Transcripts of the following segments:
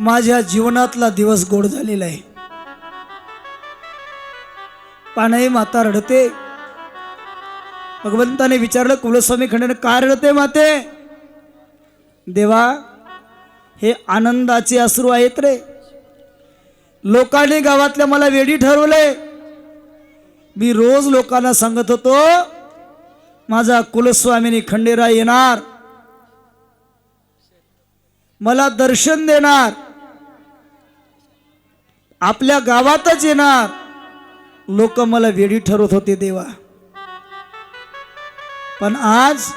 माझ्या जीवनातला दिवस गोड झालेला आहे। पानाई माता रडते। भगवंताने विचारलं कुलस्वामी खंडेने काय रडते माते? देवा हे आनंदाचे अश्रू आहेत रे। लोकांनी गावातल्या मला वेडी ठरवले। मी रोज लोकांना सांगत होतो माझा कुलस्वामिनी खंडेराय येणार, मला दर्शन देणार, आपल्या गावातच येणार। लोक मला वेडी ठरवत होते देवा, पण आज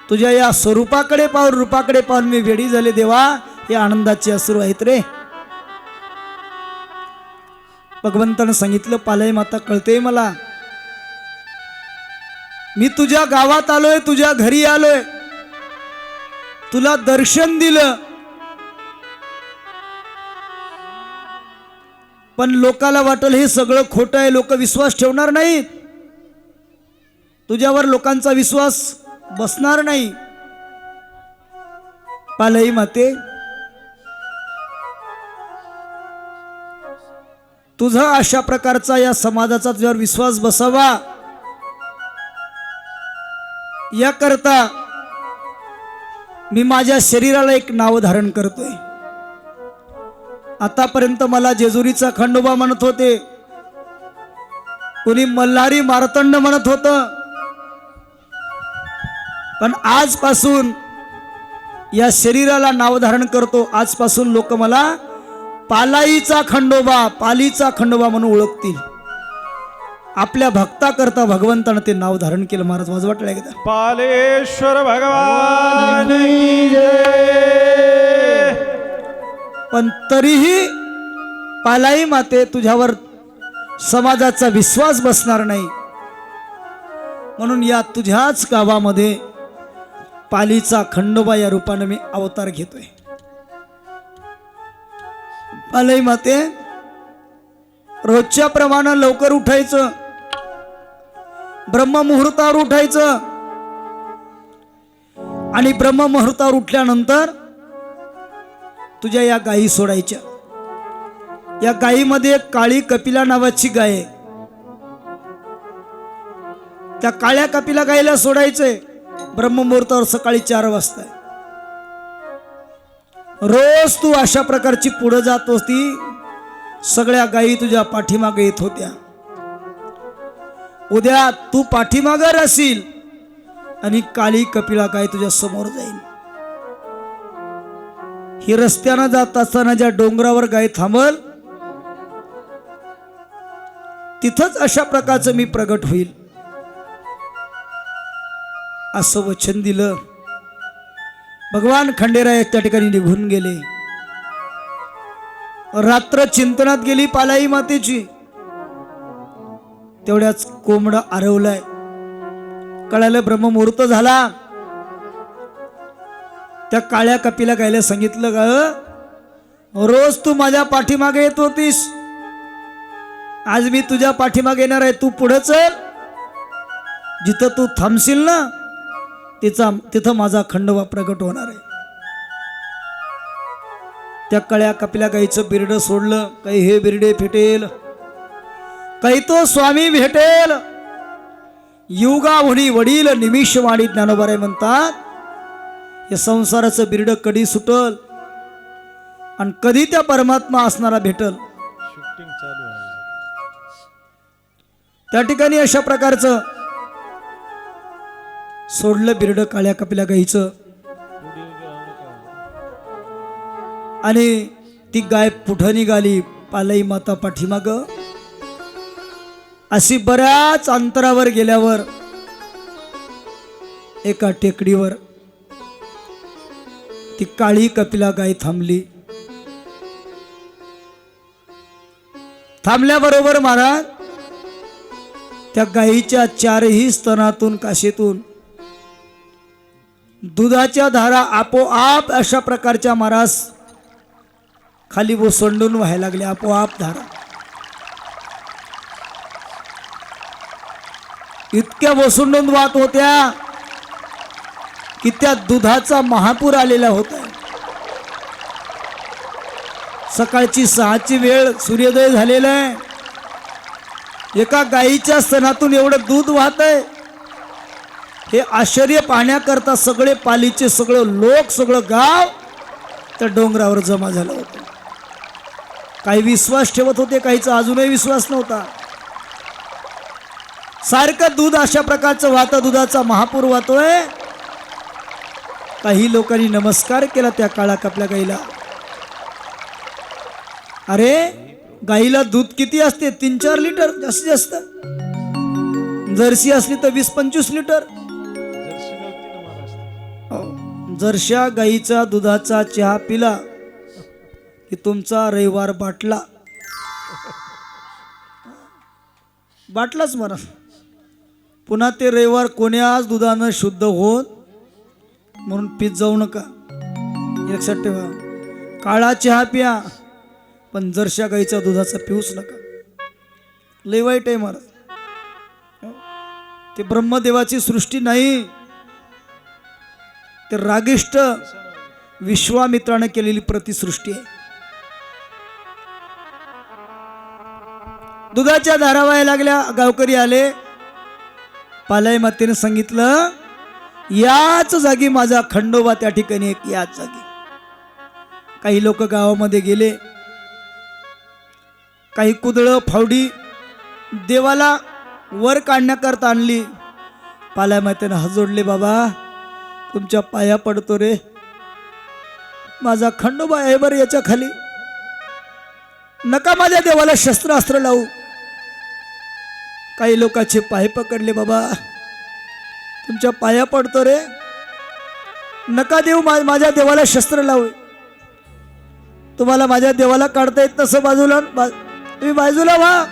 तुझ्या या स्वरूपाकडे पाहून रूपाकडे पाहून मी वेडी झाले देवा। हे आनंदाचे अश्रू आहेत रे। भगवंताने सांगितलं पालाई माता कळते मला, मी तुझ्या गावात आलोय, तुझ्या घरी आलोय, तुला दर्शन दिलं, पण लोकाला वाटलं हे सगळं खोटं आहे, लोक विश्वास ठेवणार नाहीत, तुझ्यावर लोकांचा विश्वास बसणार नाही। पालाई माते तुझा अशा प्रकारचा या समाजाचा तुझ्यावर विश्वास बसावा याकरता मी माझ्या शरीराला एक नाव धारण करतोय। आतापर्यंत मला जेजुरीचा खंडोबा म्हणत होते, कोणी मल्हारी मार्तंड म्हणत होतं, पण आजपासून या शरीराला नाव धारण करतो। आजपासून लोक मला पालाईचा खंडोबा, पालीचा खंडोबा म्हणून ओळखतील। आपल्या भक्ता करता भगवंताने ते नाव धारण केलं। महाराज वाज वाटलं एकदा पालेश्वर भगवान की जय। पण तरीही पालाई माते तुझ्यावर समाजाचा विश्वास बसणार नाही, म्हणून या तुझ्याच गावामध्ये पालीचा खंडोबा या रूपाने मी अवतार घेतोय। पालाई माते रोजच्या प्रमाणे लवकर उठायचं, ब्रह्ममुहूर्तावर उठायचं, आणि ब्रह्ममुहूर्तावर उठल्यानंतर तुझ्या या गायी सोडायच्या। या गायीमध्ये एक काळी कपिला नावाची गाय आहे, त्या काळ्या कपिला गायीला सोडायचंय ब्रह्ममुहूर्तावर सकाळी 4 वाजता। रोज तू अशा प्रकारची पुढे जात होती, सगळ्या गायी तुझ्या पाठीमागे येत होत्या। उद्या तू पाठीमागे राहशील आणि काळी कपिला गाय तुझ्या समोर जाईल। ही रस्त्याने जात असताना ज्या डोंगरावर गाय थांबल तिथंच अशा प्रकारचं मी प्रगट होईल असं वचन दिलं। भगवान खंडेराय त्या ठिकाणी निघून गेले। रात्र चिंतनात गेली पालाई मातेची। तेवढ्याच कोंबड आरवलाय, कळालं ब्रह्ममुहूर्त झाला। त्या काळ्या कपिला गायला सांगितलं ग, रोज तू माझ्या पाठीमागे येत होतीस, आज मी तुझ्या पाठीमागे येणार आहे, तू पुढे चल, जिथं तू थांबशील ना तिथं माझा खंडोबा प्रगट होणार आहे। त्या काळ्या कपिला गाईचं बिरड सोडलं, काही हे बिरडे फेटेल, काही तो स्वामी भेटेल, युगावणी वडील निमिषवाणी ज्ञानोबाराय म्हणतात, या संसाराचं बिरड कधी सुटल आणि कधी त्या परमात्मा असणारा भेटल। शूटिंग चालू आहे त्या ठिकाणी अशा प्रकारचं सोडलं बिरड काळ्या कपिला गाईचं, आणि ती गाय पुढे निघाली, पालाई माता पाठीमाग। अशी बऱ्याच अंतरावर गेल्यावर एका टेकडीवर ती काळी कपिला गाय थांबली। थांबल्याबरोबर महाराज त्या गायीच्या 4ही स्तनातून काशेतून दुधाच्या धारा आपोआप अशा प्रकारच्या महाराज खाली ओसंडून व्हायला लागल्या। आपोआप धारा इतक्या ओसंडून वाहत होत्या की त्या दुधाचा महापूर आलेला होता। सकाळची 6ची वेळ, सूर्योदय झालेला आहे. एका गाईच्या स्तनातून एवढं दूध वाहत आहे. हे आश्चर्य पाहण्याकरता सगळे पालीचे सगळं लोक, सगळं गाव त्या डोंगरावर जमा झालं होतं. काही विश्वास ठेवत होते, काहीचा अजूनही विश्वास नव्हता. सारखं दूध अशा प्रकारचं वाहतं, दुधाचा महापूर वाहतोय. काही लोकांनी नमस्कार केला त्या काळा आपल्या गाईला. अरे गाईला दूध किती असते? 3-4 लिटर जास्तीत जास्त. जर्सी असली तर 20-25 लिटर. जर्सी नव्हती ना महाराज. जरशा गाईचा दुधाचा चहा पिला की तुमचा रविवार बाटलाच म्हणा. पुन्हा ते रविवार कोण्याच दुधानं शुद्ध होत म्हणून पीत जाऊ नका. लक्षात ठेवा, काळा चहा प्या पण जरशा गाईचा दुधाचा पिऊच नका. लय वाईट आहे महाराज. ते ब्रह्मदेवाची सृष्टी नाही, ते रागिष्ट विश्वामित्राने केलेली प्रतिसृष्टी आहे. दुधाच्या धारा व्हायला लागल्या. गावकरी आले. पालाई मातेने सांगितलं, याच जागी माझा खंडोबा त्या ठिकाणी एक, याच जागी. काही लोक गावामध्ये गेले. काही कुदळं फावडी देवाला वर काढण्याकरता आणली. पालाई मातेने हात जोडले, बाबा तुमच्या पाया पडतो रे, माझा खंडोबा आहे बरं याच्या खाली, नका माझ्या देवाला शस्त्रास्त्र लावू. काही लोकांचे पाय पकडले, बाबा तुमच्या पाया पडतो रे, नका देऊ माझ्या देवाला शस्त्र लावू. तुम्हाला माझ्या देवाला काढता येत तसं बाजूला तुम्ही बाजूला व्हा,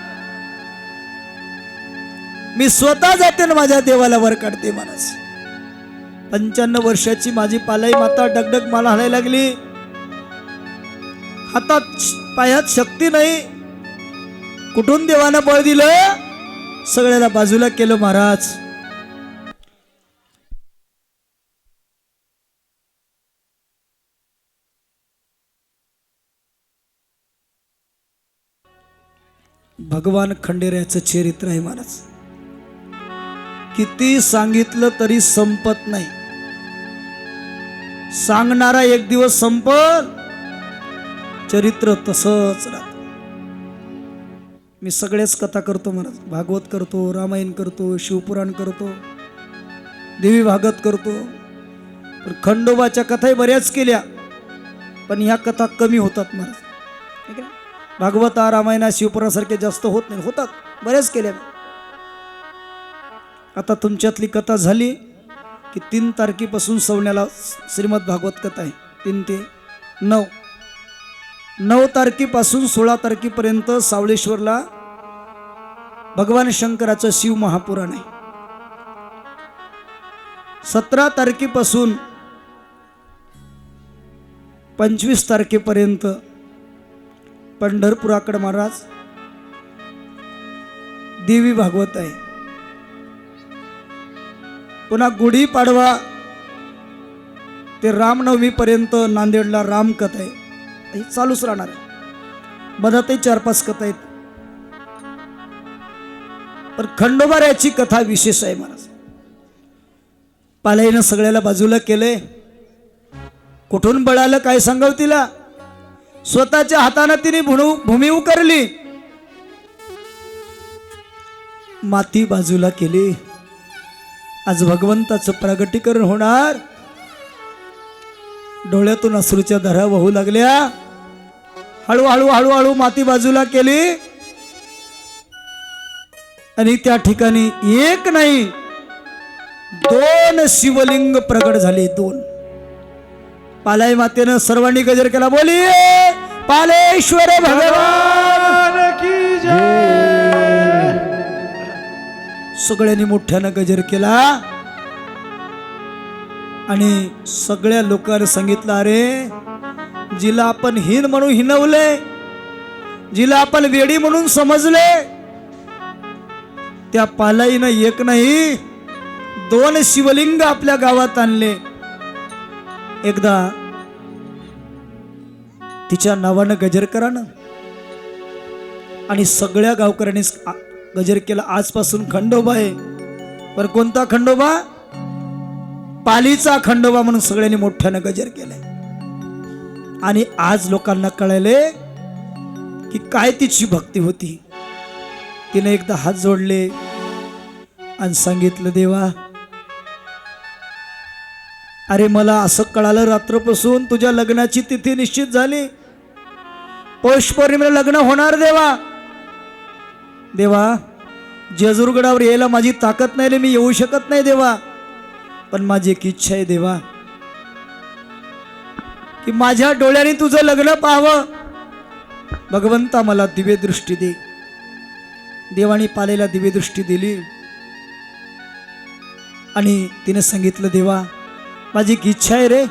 मी स्वतः जाते ना माझ्या देवाला वर काढते. महाराज 95 वर्षाची माझी पालाई माता डगडग मला हाणायला लागली. हातात पायात शक्ती नाही. कुठून देवानं बळ दिलं? सगळ्याला बाजूला केलं. महाराज भगवान खंडेरायाचं चरित्र आहे. महाराज किती सांगितलं तरी संपत नाही. सांगणारा एक दिवस संपल, चरित्र तसंच राहत. मी सगळ्याच कथा करतो महाराज. भागवत करतो, रामायण करतो, शिवपुराण करतो, देवी भागवत करतो. पण खंडोबाच्या कथाही बऱ्याच केल्या, पण ह्या कथा कमी होतात महाराज. भागवता, रामायणा, शिवपुराणासारखे जास्त होत नाही. होतात, बऱ्याच केल्या. आता तुमच्यातली कथा झाली की 3 तारखेपासून सवण्याला श्रीमद भागवत कथा आहे. 3 ते 9. 9 तारखेपासून 16 तारखेपर्यंत सावळेश्वरला भगवान शंकराचं शिव महापुराण आहे. 17 तारखेपासून 25 तारखेपर्यंत पंढरपुराकडे महाराज देवी भागवत आहे. पुन्हा गुढी पाडवा ते रामनवमी पर्यंत नांदेडला रामकथा आहे. हे चालूच राहणार आहे. मधातही 4-5 कथा आहेत. पण खंडोबाऱ्याची कथा विशेष आहे महाराज. पालाईनं सगळ्याला बाजूला केलंय. कुठून बळालं काय सांगाव तिला? स्वतःच्या हाताने तिने भूमी उकरली, माती बाजूला केली. आज भगवंताचं प्रगटीकरण होणार. डोळ्यातून अश्रूच्या धारा वाहू लागल्या. हळूहळू हळूहळू माती बाजूला केली आणि त्या ठिकाणी एक नाही 2 शिवलिंग प्रगट झाले. 2. पालाई मातेनं सर्वांनी गजर केला. बोली पालेश्वर भगवान की जय. सगळ्यांनी मोठ्यानं गजर केला आणि सगळ्या लोकांना सांगितलं, अरे जिला आपण हीन म्हणून हिनवले, जिला आपण वेडी म्हणून समजले, त्या पालाईनं एक नाही 2 शिवलिंग आपल्या गावात आणले. एकदा तिच्या नावानं गजर करा ना. आणि सगळ्या गावकऱ्यांनी गजर केला. आजपासून खंडोबा आहे. पण कोणता खंडोबा? पालीचा खंडोबा म्हणून सगळ्यांनी मोठ्यानं गजर केलाय. आणि आज लोकांना कळले की काय तिची भक्ती होती. तिने एकदा हात जोडले आणि सांगितलं, देवा अरे मला असं कळालं रात्रपासून तुझ्या लग्नाची तिथी निश्चित झाली. पौष पौर्णिमेला लग्न होणार देवा. देवा जेजुरगडावर यायला माझी ताकद नाही रे, मी येऊ शकत नाही देवा. पण माझी एक इच्छा आहे देवा की माझ्या डोळ्याने तुझं लग्न पाहावं. भगवंता मला दिव्य दृष्टी दे. देवाने पालेला दिव्य दृष्टी दिली आणि तिने सांगितलं, देवा माझी एक इच्छा आहे रे,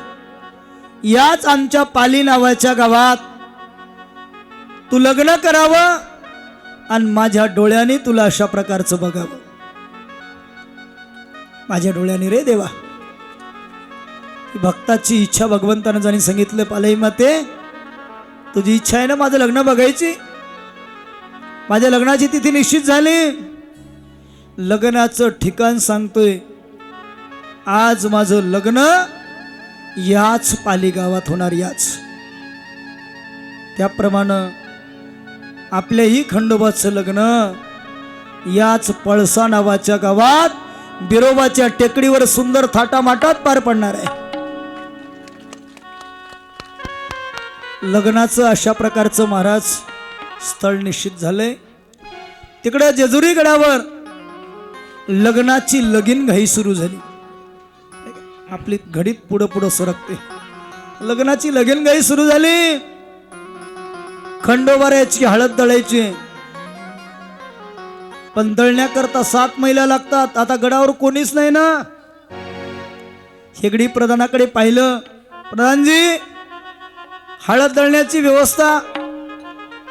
याच आमच्या पाली नावाच्या गावात तू लग्न करावं आणि माझ्या डोळ्याने तुला अशा प्रकारचं बघावं. माझ्या डोळ्याने रे देवा. ही भक्ताची इच्छा भगवंतानं जाणी सांगितलं, पालई माते तुझी इच्छा आहे ना माझं लग्न बघायची. माझ्या लग्नाची तिथी निश्चित झाली. लग्नाचं ठिकाण सांगतोय. आज माझं लग्न याच पाली गावात होणार. याच त्याप्रमाणे आपल्याही खंडोबाचं लग्न याच पळसा नावाच्या गावात बिरोबाच्या टेकडीवर सुंदर थाटामाटात पार पडणार आहे. लग्नाचं अशा प्रकारचं महाराज स्थळ निश्चित झालंय. तिकडे जेजुरी गडावर लग्नाची लगीन घाई सुरू झाली. आपली घडीत पुढं पुढं सरकते. लग्नाची लगीन घाई सुरू झाली. खंडोबाऱ्याची हळद दळायची. पण दळण्याकरता 7 महिला लागतात. आता गडावर कोणीच नाही ना. हेगडी प्रधानाकडे पाहिलं. प्रधानजी हळद दळण्याची व्यवस्था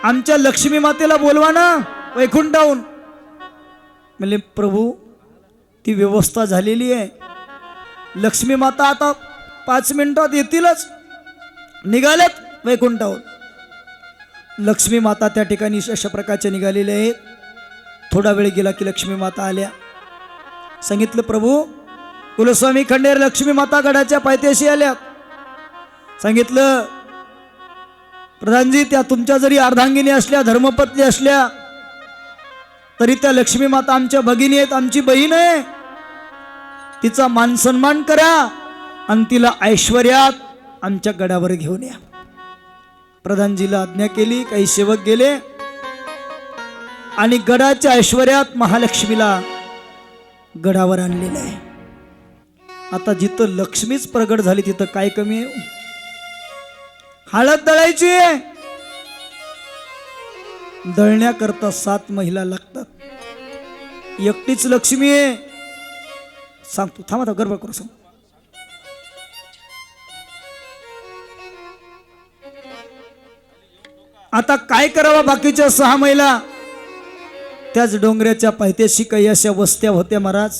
आमच्या लक्ष्मी मातेला बोलवा ना वैकुंठाहून. म्हणले प्रभू ती व्यवस्था झालेली आहे. लक्ष्मी माता आता 5 मिनिटात येतीलच. निघालेत वैकुंठाहून. लक्ष्मी माता त्या ठिकाणी अशा प्रकारच्या निघालेल्या आहेत. थोडा वेळ गेला की लक्ष्मी माता आल्या. सांगितलं प्रभू कुलस्वामी खंडेर लक्ष्मी माता गडाच्या पायथ्याशी आल्या. सांगितलं प्रधानजी त्या तुमच्या जरी अर्धांगिनी असल्या धर्मपत्नी असल्या तरी त्या लक्ष्मी माता आमच्या भगिनी आहेत, आमची बहीण आहे. तिचा मान सन्मान करा आणि तिला ऐश्वर्यात आमच्या गडावर घेऊन या. प्रधानजीला आज्ञा केली. काही सेवक गेले आणि गडाच्या ऐश्वर्यात महालक्ष्मीला गडावर आणलेलं आहे. आता जिथं लक्ष्मीच प्रगट झाली तिथं काय कमी आहे. हळद दळायची. दळण्याकरता 7 महिला लागतात. एकटीच लक्ष्मी आहे. सांगतो थांबा गर्भ करू सांग. आता काय करावं. बाकीच्या 6 महिला त्याच डोंगराच्या पायथ्याशी काही अशा वस्त्या होत्या महाराज.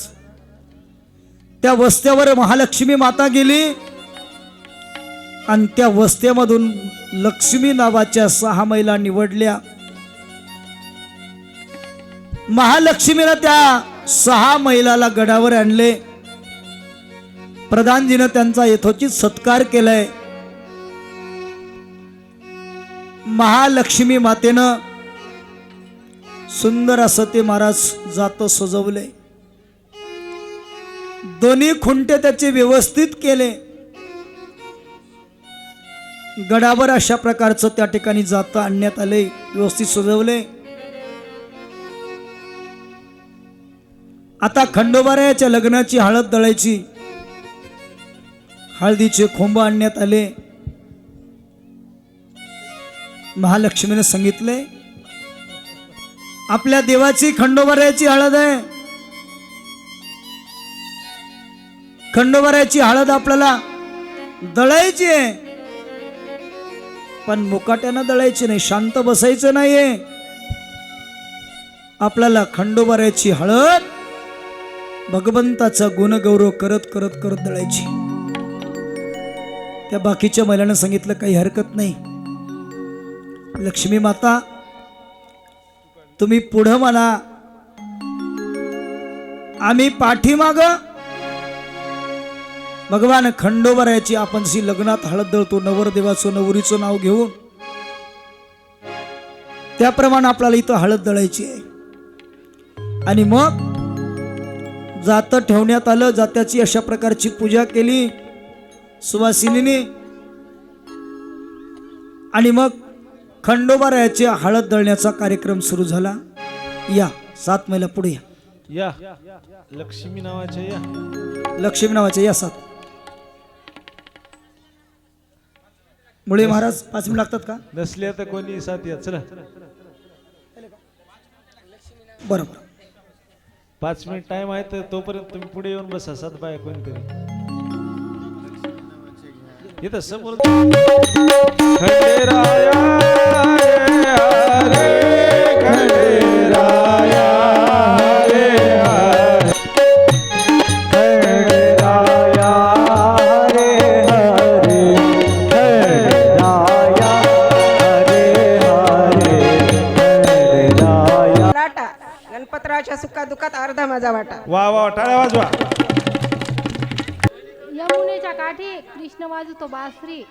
त्या वस्त्यावर महालक्ष्मी माता गेली आणि त्या वस्त्यामधून लक्ष्मी नावाच्या 6 महिला निवडल्या. महालक्ष्मीनं त्या 6 महिलाला गडावर आणले. प्रधानजीनं त्यांचा यथोचित सत्कार केलाय. महालक्ष्मी मातेनं सुंदर असं ते महाराज जातं सजवले. दोन्ही खुंटे त्याचे व्यवस्थित केले. गडावर अशा प्रकारचं त्या ठिकाणी जातं आणण्यात आले. व्यवस्थित सजवले. आता खंडोबारायाच्या लग्नाची हळद दळायची. हळदीचे खोंब आणण्यात आले. महालक्ष्मीने सांगितले आपल्या देवाची खंडोबारायाची हळद आहे. खंडोबारायाची हळद आपल्याला दळायची आहे. पण मुकाट्यानं दळायची नाही. शांत बसायचं नाहीये. आपल्याला खंडोबारायाची हळद भगवंताचा गुणगौरव करत करत करत दळायची. त्या बाकीच्या महिलांना सांगितलं काही हरकत नाही. लक्ष्मी माता तुम्ही पुढं म्हणा, आम्ही पाठीमाग. भगवान खंडोबारायाची आपण जी लग्नात हळद दळतो, नवरदेवाचं नवरीचं नाव घेऊन, त्याप्रमाणे आपल्याला इथं हळद दळायची आहे. आणि मग जातं ठेवण्यात आलं, जात्याची अशा प्रकारची पूजा केली सुवासिनीने. आणि मग खंडोबारायाचे हळद दळण्याचा कार्यक्रम सुरू झाला. या 7 महिला पुढे या. या लक्ष्मी नावाच्या या. लक्ष्मी नावाचे या 7. मुळे महाराज 5 मिनिट लागतात का? नसल्या तर कोणी साथ या. चला बरोबर. 5 मिनिट टाइम आहे तर तोपर्यंत तुम्ही पुढे येऊन बसा. 7 बाया कोणीतरी इथं समोर. खंडेराया रे हरे, खंडेराया रे हरे, खंडेराया रे हरे, खंडेराया रे हरे, खंडेराया. लाटा गणपतरावच्या सुखा दुखात अर्धा माझा वाटा. वा वा टाळ्या वाजवा. यमुनेच्या काठी कृष्ण वाजतो बासरी,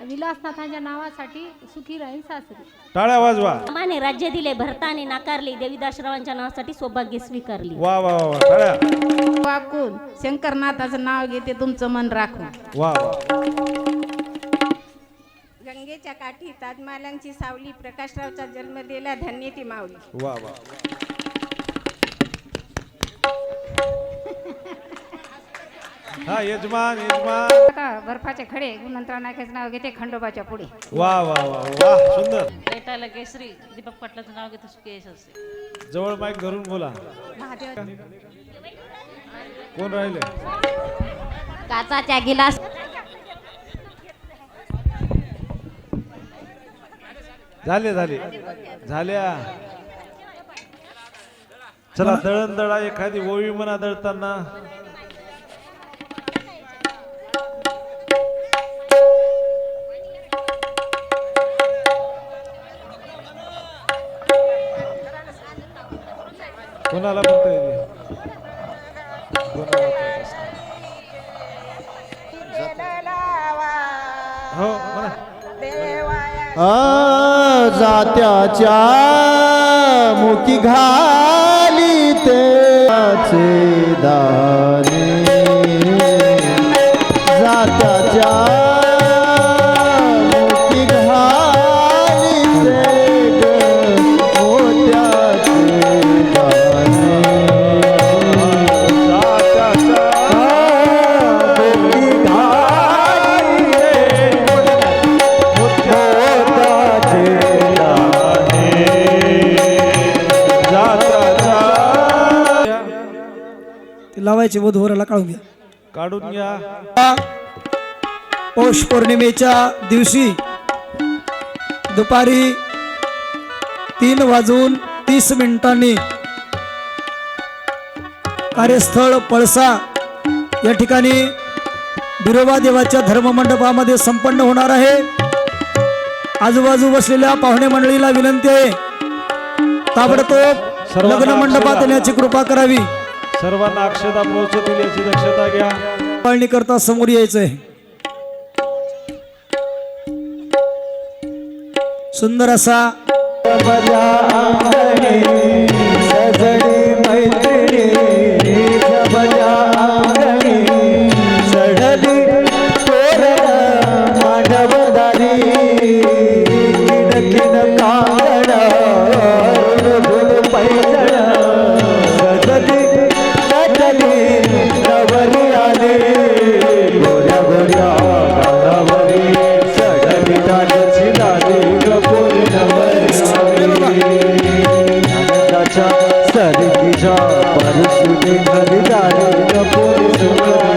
विलासनाथांच्या नावासाठी सुखी राहील सासरी. टाळ्या वाजवा. माने राज्य दिले भरताने नाकारले, देवीदासरावांच्या नावासाठी सौभाग्य स्वीकारले. वा वा वा टाळ्या. वाकून शंकरनाथाचं नाव घेते तुमचं मन राखून. वा वा. गंगेच्या काठी ताजमहालांची सावली, प्रकाशरावचा जन्म दिला धन्य ती माऊली. वा वा. हा यजमान यजमान. बर्फाचे खडे गुणवंतराव नायकाचं नाव घेते खंडोबाच्या पुढे. वा वा वा वा सुंदर. बेटाला केसरी दीपक पाटलाचं नाव घेते सुखी यशस्वी. जवळ माईक धरून बोला. कोण राहिले? काचाच्या गिलास झाले झाले झाल्या. चला दळण दळा एखादी ओवी म्हणा दळताना. कोणाला म्हणता येते? हो म्हणा. जात्याच्या मुखी घाली तेचे दाने, जात्याच्या मुखी घाली ते मोत्याचे दाने, मुखी घाली लावायचे वधूवराला काढून घ्या. काढून घ्या. पौष पौर्णिमेच्या दिवशी दुपारी 3:30 कार्यस्थळ पळसा या ठिकाणी बिरोबा देवाच्या धर्ममंडपामध्ये संपन्न होणार आहे. आजूबाजू बसलेल्या पाहुणे मंडळीला विनंती आहे, ताबडतोब लग्न मंडपात येण्याची कृपा करावी. सर्वांना अक्षता पोहोचतील याची दक्षता घ्या. पाळणी करता समोर यायचंय. सुंदर असा सजनी मैत्रिणी जबल्या अंगणी, सडली तोरण मांडवदारी, किणकिण कांगड धुळ पैठण, सजली नटली नवरी आली, गोऱ्या गोऱ्या गालावरी सडली डालची लाली गपोरी नवरी आनंदाच्या सरकीच्या परशुनी घरी जाणे गपोरी सुंदरी